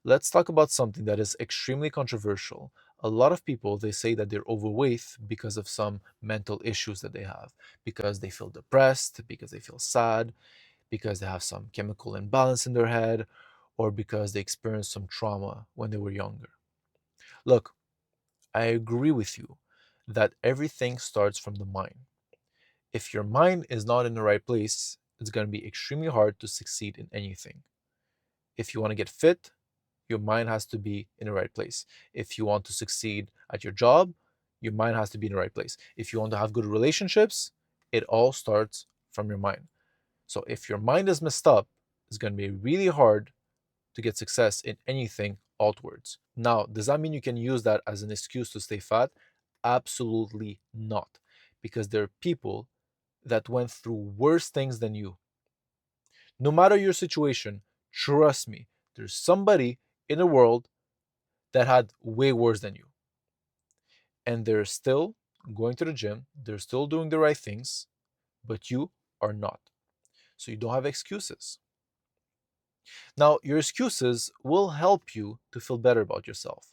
Let's talk about something that is extremely controversial. A lot of people they say that they're overweight because of some mental issues that they have, because they feel depressed, because they feel sad, because they have some chemical imbalance in their head, or because they experienced some trauma when they were younger. Look, I agree with you that everything starts from the mind. If your mind is not in the right place, it's going to be extremely hard to succeed in anything. If you want to get fit, your mind has to be in the right place. If you want to succeed at your job, your mind has to be in the right place. If you want to have good relationships, it all starts from your mind. So if your mind is messed up, it's going to be really hard to get success in anything outwards. Now, does that mean you can use that as an excuse to stay fat? Absolutely not. Because there are people that went through worse things than you. No matter your situation, trust me, there's somebody in the world that had way worse than you. And they're still going to the gym, they're still doing the right things, but you are not. So you don't have excuses. Now, your excuses will help you to feel better about yourself.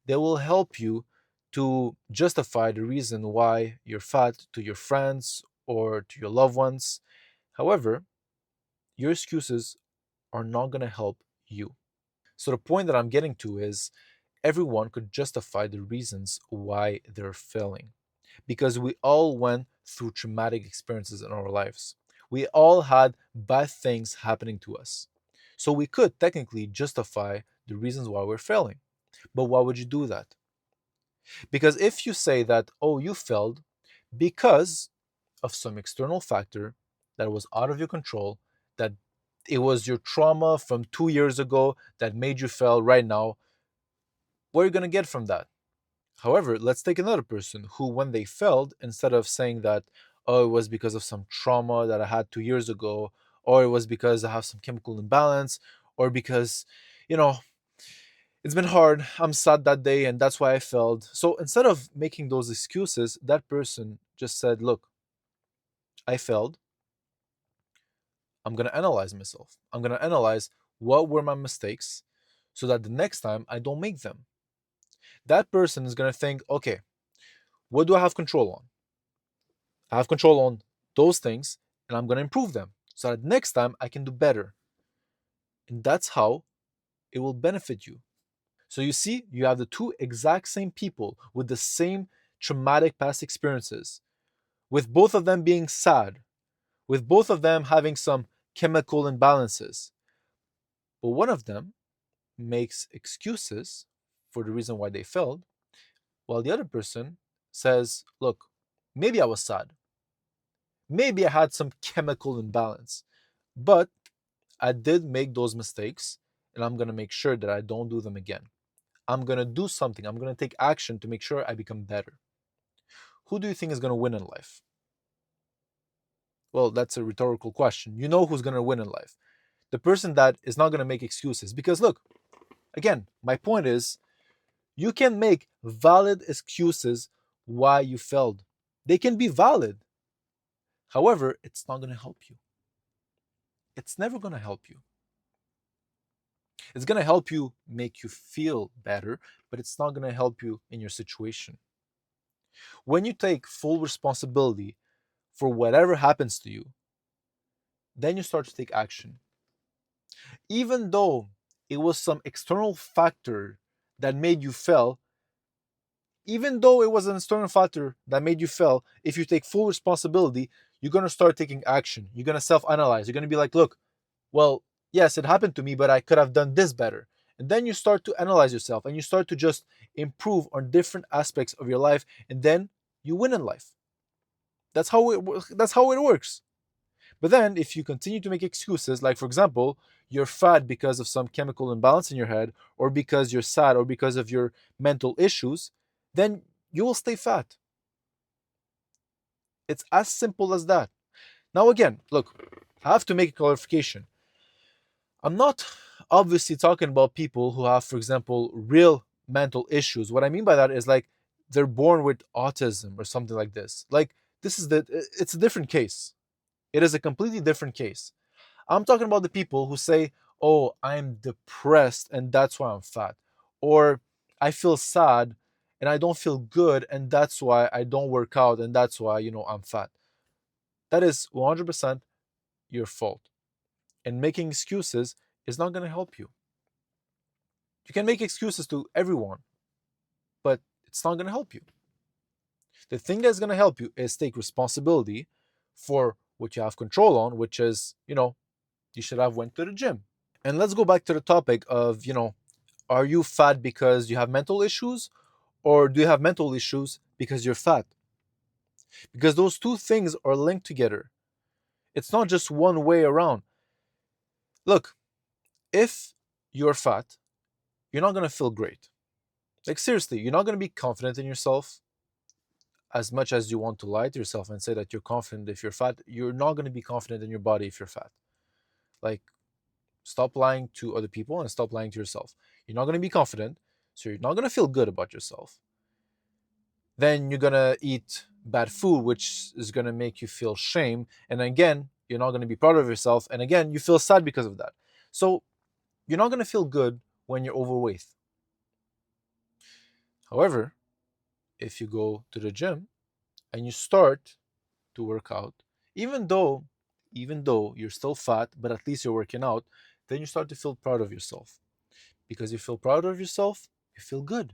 They will help you to justify the reason why you're fat to your friends or to your loved ones. However, your excuses are not going to help you. So, the point that I'm getting to is everyone could justify the reasons why they're failing because we all went through traumatic experiences in our lives. We all had bad things happening to us. So we could technically justify the reasons why we're failing. But why would you do that? Because if you say that, oh, you failed because of some external factor that was out of your control, that it was your trauma from 2 years ago that made you fail right now, what are you going to get from that? However, let's take another person who, when they failed, instead of saying that, oh, it was because of some trauma that I had 2 years ago, or it was because I have some chemical imbalance, or because, you know, it's been hard, I'm sad that day, and that's why I failed. So instead of making those excuses, that person just said, look, I failed. I'm going to analyze myself. I'm going to analyze what were my mistakes so that the next time I don't make them. That person is going to think, okay, what do I have control on? I have control on those things and I'm going to improve them so that next time I can do better. And that's how it will benefit you. So you see, you have the two exact same people with the same traumatic past experiences, with both of them being sad, with both of them having some chemical imbalances. But one of them makes excuses for the reason why they failed, while the other person says, look, maybe I was sad. Maybe I had some chemical imbalance, but I did make those mistakes and I'm going to make sure that I don't do them again. I'm going to do something. I'm going to take action to make sure I become better. Who do you think is going to win in life? Well, that's a rhetorical question. You know who's going to win in life. The person that is not going to make excuses. Because look, again, my point is you can make valid excuses why you failed. They can be valid. However, it's not going to help you. It's never going to help you. It's going to help you make you feel better, but it's not going to help you in your situation. When you take full responsibility for whatever happens to you, then you start to take action. Even though it was some external factor that made you fail, even though it was an external factor that made you fail, if you take full responsibility, you're going to start taking action. You're going to self analyze. You're going to be like, look, well, yes, it happened to me, but I could have done this better. And then you start to analyze yourself and you start to just improve on different aspects of your life. And then you win in life. That's how it works. But then if you continue to make excuses, like for example, you're fat because of some chemical imbalance in your head, or because you're sad, or because of your mental issues, then you will stay fat. It's as simple as that. Now again, look, I have to make a clarification. I'm not obviously talking about people who have, for example, real mental issues. What I mean by that is like they're born with autism or something like this. Like it's a different case. It is a completely different case. I'm talking about the people who say, oh, I'm depressed and that's why I'm fat. Or I feel sad and I don't feel good and that's why I don't work out and that's why, I'm fat. That is 100% your fault. And making excuses is not going to help you. You can make excuses to everyone, but it's not going to help you. The thing that's going to help you is take responsibility for what you have control on, which is, you should have went to the gym. And let's go back to the topic of, are you fat because you have mental issues or do you have mental issues because you're fat? Because those two things are linked together. It's not just one way around. Look, if you're fat, you're not going to feel great. Like, seriously, you're not going to be confident in yourself as much as you want to lie to yourself and say that you're confident if you're fat. You're not going to be confident in your body if you're fat. Like, stop lying to other people and stop lying to yourself. You're not going to be confident, so you're not going to feel good about yourself. Then you're going to eat bad food, which is going to make you feel shame. And again, you're not going to be proud of yourself. And again, you feel sad because of that. So you're not going to feel good when you're overweight. However, if you go to the gym and you start to work out, even though you're still fat, but at least you're working out, then you start to feel proud of yourself. Because you feel proud of yourself, you feel good.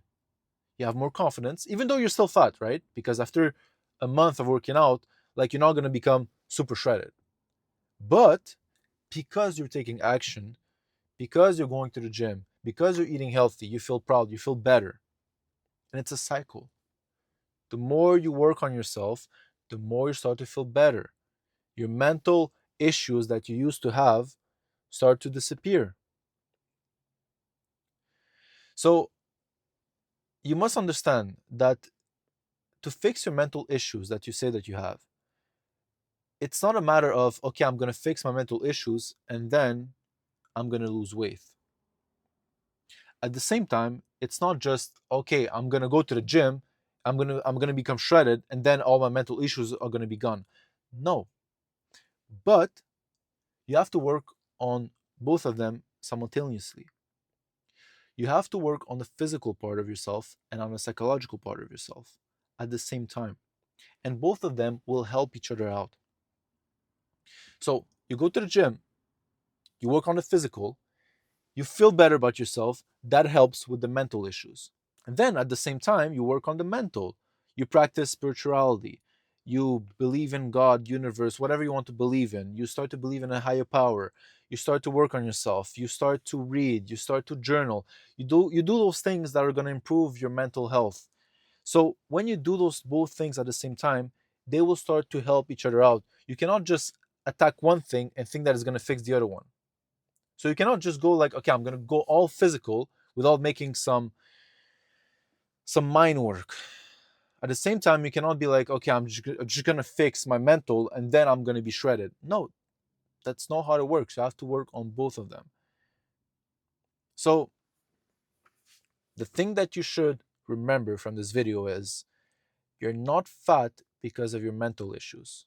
You have more confidence, even though you're still fat, right? Because after a month of working out, like, you're not going to become super shredded. But because you're taking action, because you're going to the gym, because you're eating healthy, you feel proud, you feel better. And it's a cycle. The more you work on yourself, the more you start to feel better. Your mental issues that you used to have start to disappear. So you must understand that to fix your mental issues that you say that you have, it's not a matter of, okay, I'm going to fix my mental issues and then I'm going to lose weight. At the same time, it's not just, okay, I'm going to go to the gym, I'm going to become shredded and then all my mental issues are going to be gone. No. But you have to work on both of them simultaneously. You have to work on the physical part of yourself and on the psychological part of yourself at the same time. And both of them will help each other out. So you go to the gym, you work on the physical, you feel better about yourself, that helps with the mental issues. And then at the same time, you work on the mental. You practice spirituality. You believe in God, universe, whatever you want to believe in. You start to believe in a higher power. You start to work on yourself. You start to read. You start to journal. You do those things that are going to improve your mental health. So when you do those both things at the same time, they will start to help each other out. You cannot just attack one thing and think that it's going to fix the other one. So you cannot just go like, okay, I'm going to go all physical without making some mind work. At the same time, you cannot be like, okay, I'm just going to fix my mental and then I'm going to be shredded. No, that's not how it works. You have to work on both of them. So the thing that you should remember from this video is you're not fat because of your mental issues.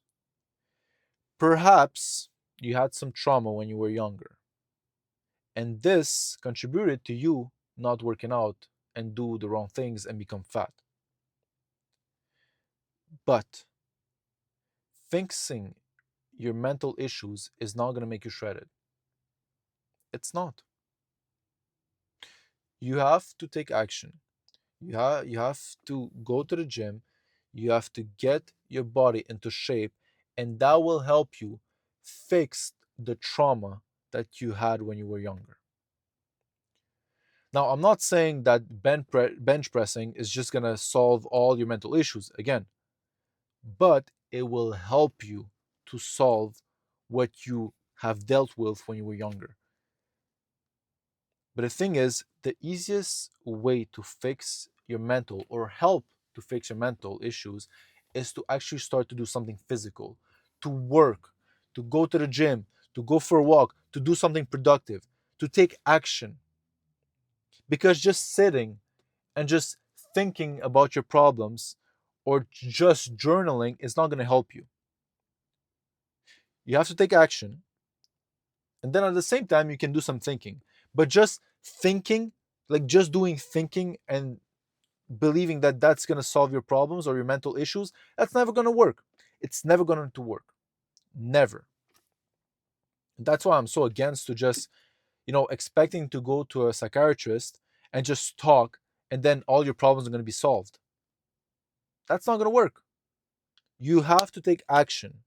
Perhaps you had some trauma when you were younger, and this contributed to you not working out and do the wrong things and become fat. But fixing your mental issues is not going to make you shredded. It's not. You have to take action. You have to go to the gym. You have to get your body into shape, and that will help you fix the trauma that you had when you were younger. Now, I'm not saying that bench pressing is just going to solve all your mental issues again, but it will help you to solve what you have dealt with when you were younger. But the thing is, the easiest way to fix your mental or help to fix your mental issues is to actually start to do something physical, to work, to go to the gym, to go for a walk, to do something productive, to take action. Because just sitting and just thinking about your problems or just journaling is not going to help you. You have to take action. And then at the same time, you can do some thinking. But just thinking, like just doing thinking and believing that that's going to solve your problems or your mental issues, that's never going to work. It's never going to work. Never. And that's why I'm so against to just, expecting to go to a psychiatrist and just talk and then all your problems are going to be solved. That's not going to work. You have to take action.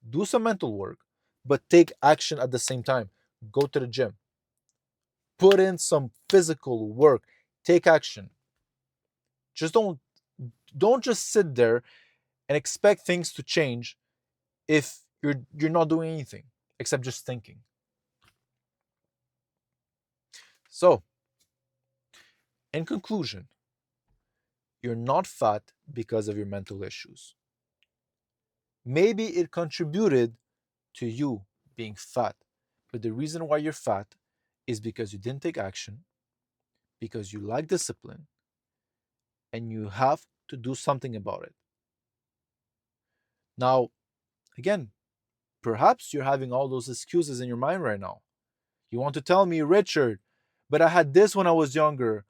Do some mental work, but take action at the same time. Go to the gym. Put in some physical work. Take action. Just don't just sit there and expect things to change if you're not doing anything except just thinking. So, in conclusion, you're not fat because of your mental issues. Maybe it contributed to you being fat, but the reason why you're fat is because you didn't take action, because you lack discipline, and you have to do something about it. Now, again, perhaps you're having all those excuses in your mind right now. You want to tell me, Richard, but I had this when I was younger.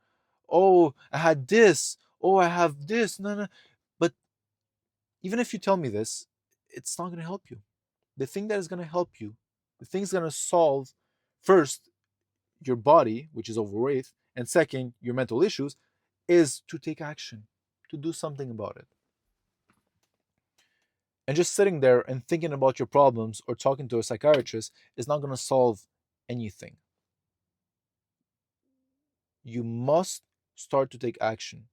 Oh, I had this. Oh, I have this. No, no. But even if you tell me this, it's not going to help you. The thing that is going to help you, the thing is going to solve first your body, which is overweight, and second, your mental issues, is to take action, to do something about it. And just sitting there and thinking about your problems or talking to a psychiatrist is not going to solve anything. You must start to take action.